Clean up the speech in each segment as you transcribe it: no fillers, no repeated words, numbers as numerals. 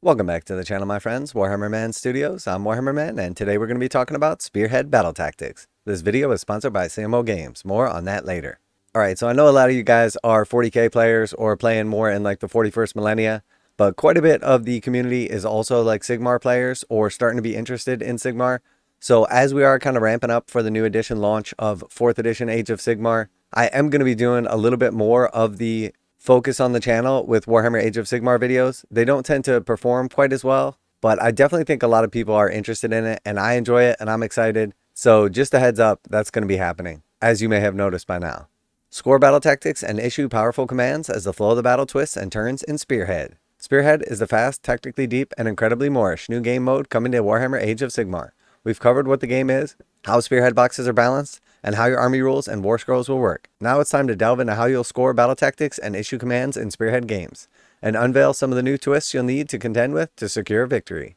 Welcome back to the channel, my friends. Warhammer Man Studios. I'm Warhammer Man, and today we're going to be talking about Spearhead battle tactics. This video is sponsored by CMO Games. More on that later. Alright, so I know a lot of you guys are 40k players or playing more in like the 41st millennia, but quite a bit of the community is also like Sigmar players or starting to be interested in Sigmar. So as we are kind of ramping up for the new edition launch of 4th edition Age of Sigmar, I am going to be doing a little bit more of the focus on the channel with Warhammer Age of Sigmar videos. They don't tend to perform quite as well, but I definitely think a lot of people are interested in it, and I enjoy it, and I'm excited. So just a heads up, that's going to be happening, as you may have noticed by now. Score battle tactics and issue powerful commands as the flow of the battle twists and turns in Spearhead. Spearhead is the fast, technically deep, and incredibly Moorish new game mode coming to Warhammer Age of Sigmar. We've covered what the game is, how Spearhead boxes are balanced, and how your army rules and war scrolls will work. Now it's time to delve into how you'll score battle tactics and issue commands in Spearhead games, and unveil some of the new twists you'll need to contend with to secure victory.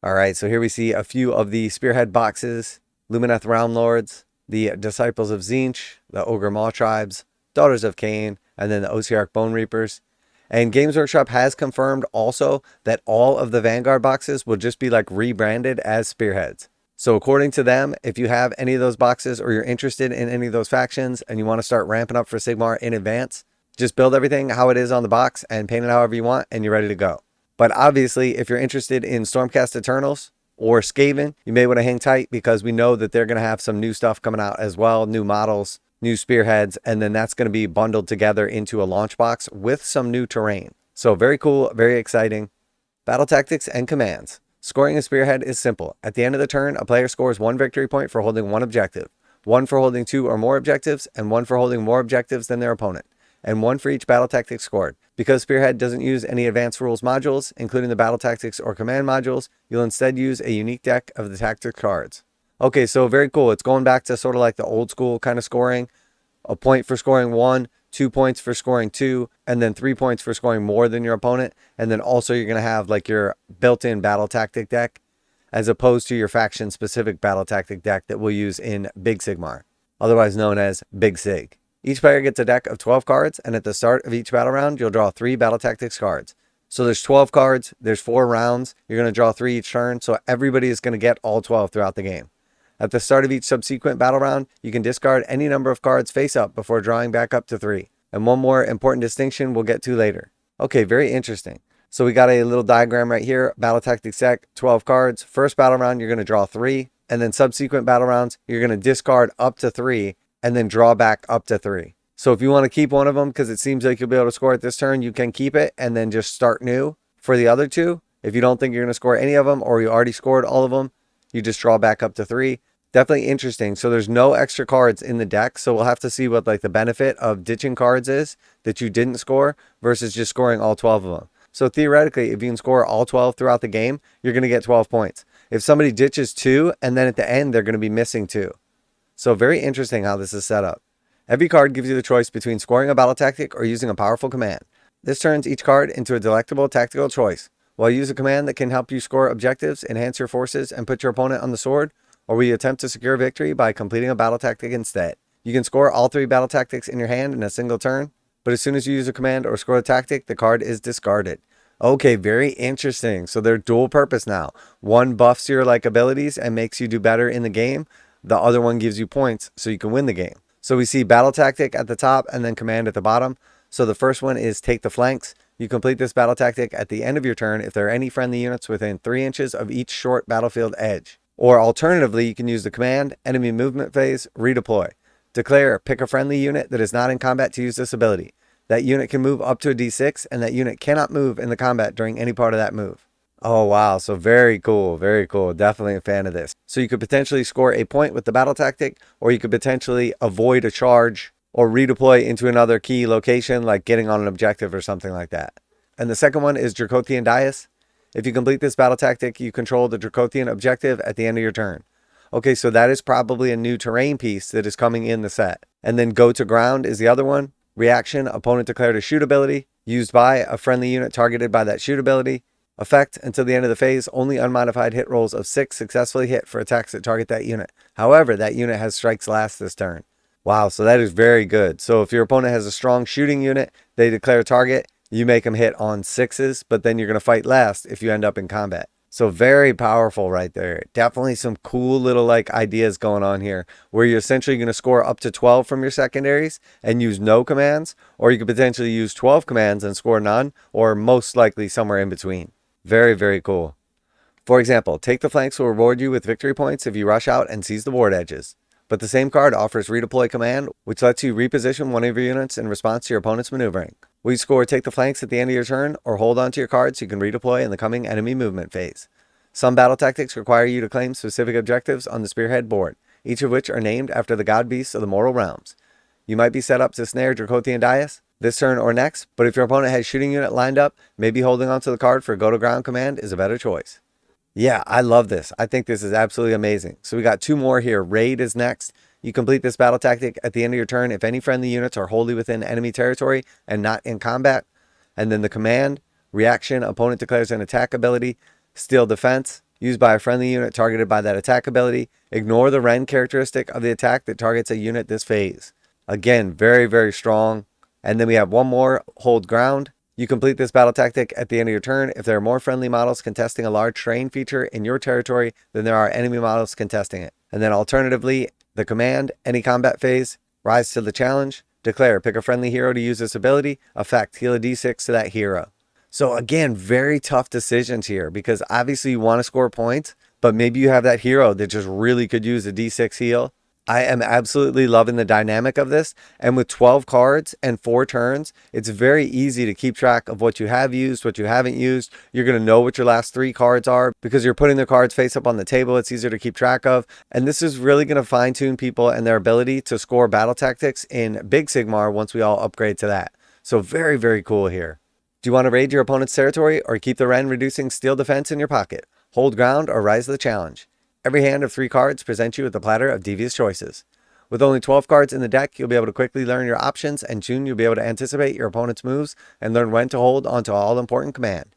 Alright, so here we see a few of the Spearhead boxes: Lumineth Realm Lords, the Disciples of Tzeentch, the Ogre Maw Tribes, Daughters of Cain, and then the Osiarch Bone Reapers. And Games Workshop has confirmed also that all of the Vanguard boxes will just be like rebranded as Spearheads. So according to them, if you have any of those boxes or you're interested in any of those factions and you want to start ramping up for Sigmar in advance, just build everything how it is on the box and paint it however you want and you're ready to go. But obviously, if you're interested in Stormcast Eternals or Skaven, you may want to hang tight because we know that they're going to have some new stuff coming out as well, new models, new spearheads, and then that's going to be bundled together into a launch box with some new terrain. So very cool, very exciting. Battle tactics and commands. Scoring a Spearhead is simple. At the end of the turn, a player scores 1 victory point for holding 1 objective, 1 for holding 2 or more objectives, and 1 for holding more objectives than their opponent, and 1 for each battle tactic scored. Because Spearhead doesn't use any advanced rules modules, including the battle tactics or command modules, you'll instead use a unique deck of the tactics cards. Okay, so very cool. It's going back to sort of like the old school kind of scoring. A point for scoring 1, 2 points for scoring 2, and then 3 points for scoring more than your opponent. And then also you're going to have like your built-in battle tactic deck as opposed to your faction specific battle tactic deck that we'll use in Big Sigmar, otherwise known as Big Sig. Each player gets a deck of 12 cards, and at the start of each battle round, you'll draw 3 battle tactics cards. So there's 12 cards, there's 4 rounds, you're going to draw 3 each turn, so everybody is going to get all 12 throughout the game. At the start of each subsequent battle round, you can discard any number of cards face up before drawing back up to 3. And one more important distinction we'll get to later. Okay, very interesting. So we got a little diagram right here. Battle tactics deck, 12 cards. First battle round, you're going to draw 3. And then subsequent battle rounds, you're going to discard up to 3 and then draw back up to 3. So if you want to keep one of them because it seems like you'll be able to score it this turn, you can keep it and then just start new for the other 2. If you don't think you're going to score any of them or you already scored all of them, you just draw back up to 3. Definitely interesting. So there's no extra cards in the deck. So we'll have to see what like the benefit of ditching cards is that you didn't score versus just scoring all 12 of them. So theoretically, if you can score all 12 throughout the game, you're going to get 12 points. If somebody ditches 2 and then at the end, they're going to be missing 2. So very interesting how this is set up. Every card gives you the choice between scoring a battle tactic or using a powerful command. This turns each card into a delectable tactical choice. While you use a command that can help you score objectives, enhance your forces, and put your opponent on the sword, or will you attempt to secure victory by completing a battle tactic instead? You can score all 3 battle tactics in your hand in a single turn, but as soon as you use a command or score a tactic, the card is discarded. Okay, very interesting. So they're dual purpose now. One buffs your like abilities and makes you do better in the game. The other one gives you points so you can win the game. So we see battle tactic at the top and then command at the bottom. So the first one is take the flanks. You complete this battle tactic at the end of your turn if there are any friendly units within 3 inches of each short battlefield edge. Or alternatively, you can use the command, enemy movement phase, redeploy. Declare, pick a friendly unit that is not in combat to use this ability. That unit can move up to a d6, and that unit cannot move in the combat during any part of that move. Oh wow, so very cool, very cool. Definitely a fan of this. So you could potentially score a point with the battle tactic, or you could potentially avoid a charge or redeploy into another key location, like getting on an objective or something like that. And the second one is Dracothian Dais. If you complete this battle tactic, you control the Dracothian objective at the end of your turn. Okay, so that is probably a new terrain piece that is coming in the set. And then Go to Ground is the other one. Reaction, opponent declared a shoot ability, used by a friendly unit targeted by that shoot ability. Effect, until the end of the phase, only unmodified hit rolls of 6 successfully hit for attacks that target that unit. However, that unit has strikes last this turn. Wow, so that is very good. So if your opponent has a strong shooting unit, they declare target, you make them hit on 6s, but then you're going to fight last if you end up in combat. So very powerful right there. Definitely some cool little like ideas going on here where you're essentially going to score up to 12 from your secondaries and use no commands, or you could potentially use 12 commands and score none, or most likely somewhere in between. Very, very cool. For example, take the flanks will reward you with victory points if you rush out and seize the ward edges. But the same card offers redeploy command, which lets you reposition one of your units in response to your opponent's maneuvering. Will you score take the flanks at the end of your turn, or hold on to your cards so you can redeploy in the coming enemy movement phase? Some battle tactics require you to claim specific objectives on the Spearhead board, each of which are named after the god beasts of the mortal realms. You might be set up to snare Dracothian Dais this turn or next, but if your opponent has shooting unit lined up, maybe holding onto the card for go to ground command is a better choice. Yeah, I love this. I think this is absolutely amazing. So we got two more here. Raid is next. You complete this battle tactic at the end of your turn if any friendly units are wholly within enemy territory and not in combat. And then the command, reaction, opponent declares an attack ability, steal defense, used by a friendly unit targeted by that attack ability. Ignore the Ren characteristic of the attack that targets a unit this phase. Again, very, very strong. And then we have one more, hold ground. You complete this battle tactic at the end of your turn if there are more friendly models contesting a large terrain feature in your territory than there are enemy models contesting it. And then alternatively, the command, any combat phase, rise to the challenge, declare, pick a friendly hero to use this ability, effect, heal a d6 to that hero. So again, very tough decisions here because obviously you want to score points, but maybe you have that hero that just really could use a d6 heal. I am absolutely loving the dynamic of this, and with 12 cards and 4 turns, it's very easy to keep track of what you have used, what you haven't used. You're going to know what your last 3 cards are because you're putting the cards face up on the table. It's easier to keep track of, and this is really going to fine-tune people and their ability to score battle tactics in Big Sigmar once we all upgrade to that. So very, very cool here. Do you want to raid your opponent's territory or keep the Ren reducing steel defense in your pocket? Hold ground or rise to the challenge. Every hand of 3 cards presents you with a platter of devious choices. With only 12 cards in the deck, you'll be able to quickly learn your options, and soon you'll be able to anticipate your opponent's moves and learn when to hold onto all-important command.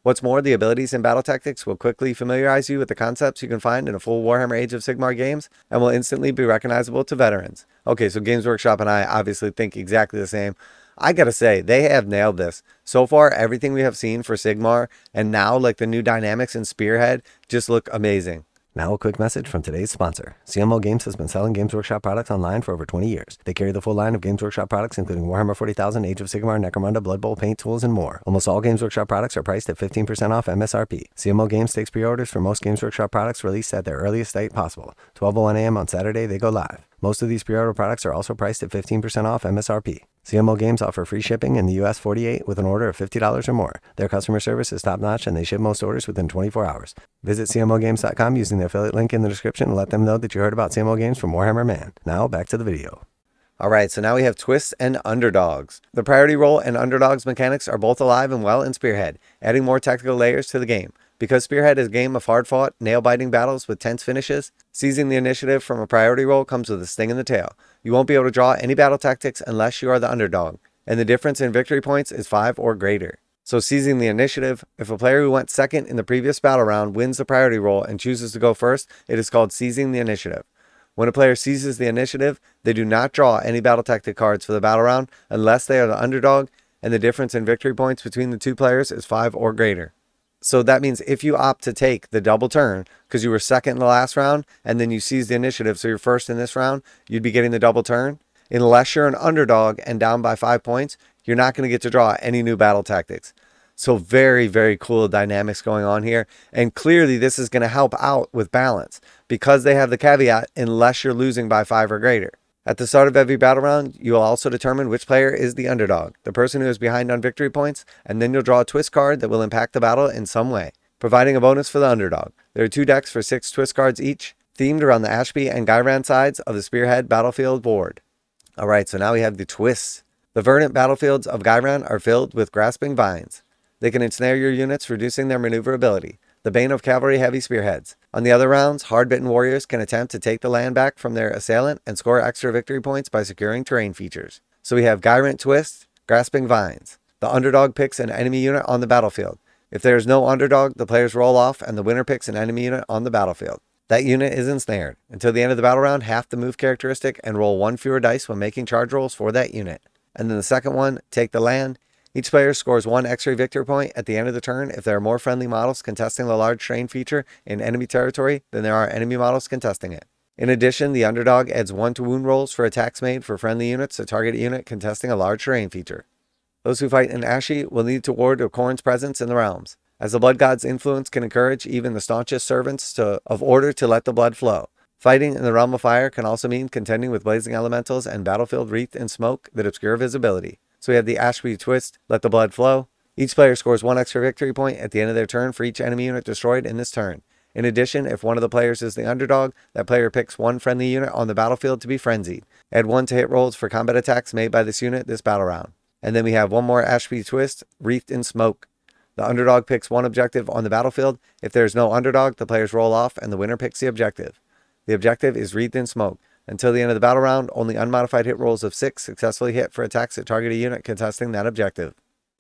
What's more, the abilities and battle tactics will quickly familiarize you with the concepts you can find in a full Warhammer Age of Sigmar games and will instantly be recognizable to veterans. Okay, so Games Workshop and I obviously think exactly the same. I gotta say, they have nailed this. So far, everything we have seen for Sigmar, and now like the new dynamics in Spearhead, just look amazing. Now a quick message from today's sponsor. CMO Games has been selling Games Workshop products online for over 20 years. They carry the full line of Games Workshop products, including Warhammer 40,000, Age of Sigmar, Necromunda, Blood Bowl, paint tools, and more. Almost all Games Workshop products are priced at 15% off MSRP. CMO Games takes pre-orders for most Games Workshop products released at their earliest date possible. 12:01 a.m. on Saturday, they go live. Most of these pre-order products are also priced at 15% off MSRP. CMO Games offer free shipping in the US 48 with an order of $50 or more. Their customer service is top-notch and they ship most orders within 24 hours. Visit CMOGames.com using the affiliate link in the description and let them know that you heard about CMO Games from Warhammer Man. Now, back to the video. Alright, so now we have twists and underdogs. The priority roll and underdogs mechanics are both alive and well in Spearhead, adding more tactical layers to the game. Because Spearhead is a game of hard-fought, nail-biting battles with tense finishes, seizing the initiative from a priority roll comes with a sting in the tail. You won't be able to draw any battle tactics unless you are the underdog, and the difference in victory points is 5 or greater. So seizing the initiative, if a player who went second in the previous battle round wins the priority roll and chooses to go first, it is called seizing the initiative. When a player seizes the initiative, they do not draw any battle tactic cards for the battle round unless they are the underdog, and the difference in victory points between the 2 players is 5 or greater. So that means if you opt to take the double turn, because you were second in the last round, and then you seize the initiative, so you're first in this round, you'd be getting the double turn. Unless you're an underdog and down by 5 points, you're not going to get to draw any new battle tactics. So very, very cool dynamics going on here. And clearly this is going to help out with balance, because they have the caveat, unless you're losing by 5 or greater. At the start of every battle round, you will also determine which player is the underdog, the person who is behind on victory points, and then you'll draw a twist card that will impact the battle in some way, providing a bonus for the underdog. There are 2 decks for 6 twist cards each, themed around the Ashby and Gairan sides of the Spearhead battlefield board. Alright, so now we have the twists. The verdant battlefields of Gairan are filled with grasping vines. They can ensnare your units, reducing their maneuverability, the bane of cavalry heavy spearheads. On the other rounds, hard-bitten warriors can attempt to take the land back from their assailant and score extra victory points by securing terrain features. So we have Gyrant Twist, Grasping Vines. The underdog picks an enemy unit on the battlefield. If there is no underdog, the players roll off and the winner picks an enemy unit on the battlefield. That unit is ensnared. Until the end of the battle round, half the move characteristic and roll 1 fewer dice when making charge rolls for that unit. And then the second one, Take the Land. Each player scores 1 extra victory point at the end of the turn if there are more friendly models contesting the large terrain feature in enemy territory than there are enemy models contesting it. In addition, the underdog adds 1 to wound rolls for attacks made for friendly units to target a unit contesting a large terrain feature. Those who fight in Ashy will need to ward of Khorne's presence in the realms, as the blood god's influence can encourage even the staunchest servants of order to let the blood flow. Fighting in the realm of fire can also mean contending with blazing elementals and battlefield wreathed in smoke that obscure visibility. So we have the Ashby twist, let the blood flow. Each player scores 1 extra victory point at the end of their turn for each enemy unit destroyed in this turn. In addition, if one of the players is the underdog, that player picks 1 friendly unit on the battlefield to be frenzied. Add 1 to hit rolls for combat attacks made by this unit this battle round. And then we have one more Ashby twist, wreathed in smoke. The underdog picks 1 objective on the battlefield. If there is no underdog, the players roll off and the winner picks the objective. The objective is wreathed in smoke. Until the end of the battle round, only unmodified hit rolls of 6 successfully hit for attacks that target a unit contesting that objective.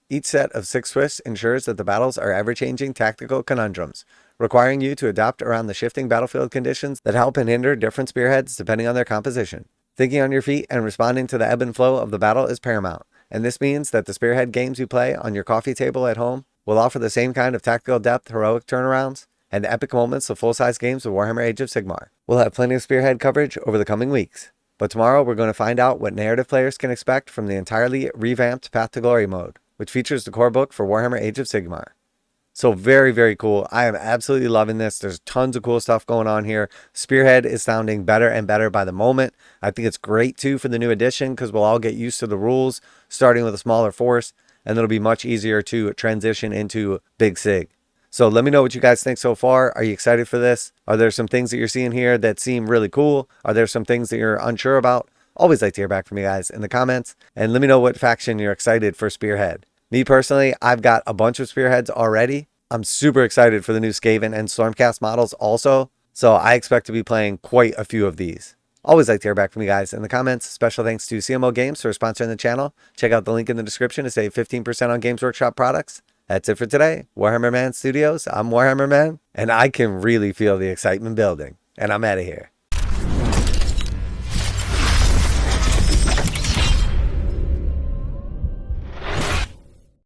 Each set of 6 twists ensures that the battles are ever-changing tactical conundrums, requiring you to adapt around the shifting battlefield conditions that help and hinder different spearheads depending on their composition. Thinking on your feet and responding to the ebb and flow of the battle is paramount, and this means that the spearhead games you play on your coffee table at home will offer the same kind of tactical depth, heroic turnarounds, and epic moments of full-size games of Warhammer Age of Sigmar. We'll have plenty of Spearhead coverage over the coming weeks. But tomorrow we're going to find out what narrative players can expect from the entirely revamped Path to Glory mode, which features the core book for Warhammer Age of Sigmar. So very, very cool. I am absolutely loving this. There's tons of cool stuff going on here. Spearhead is sounding better and better by the moment. I think it's great too for the new edition because we'll all get used to the rules, starting with a smaller force, and it'll be much easier to transition into Big Sig. So let me know what you guys think so far. Are you excited for this? Are there some things that you're seeing here that seem really cool? Are there some things that you're unsure about? Always like to hear back from you guys in the comments. And let me know what faction you're excited for Spearhead. Me personally, I've got a bunch of Spearheads already. I'm super excited for the new Skaven and Stormcast models also. So I expect to be playing quite a few of these. Always like to hear back from you guys in the comments. Special thanks to CMO Games for sponsoring the channel. Check out the link in the description to save 15% on Games Workshop products. That's it for today. Warhammer Man Studios, I'm Warhammer Man, and I can really feel the excitement building. And I'm out of here.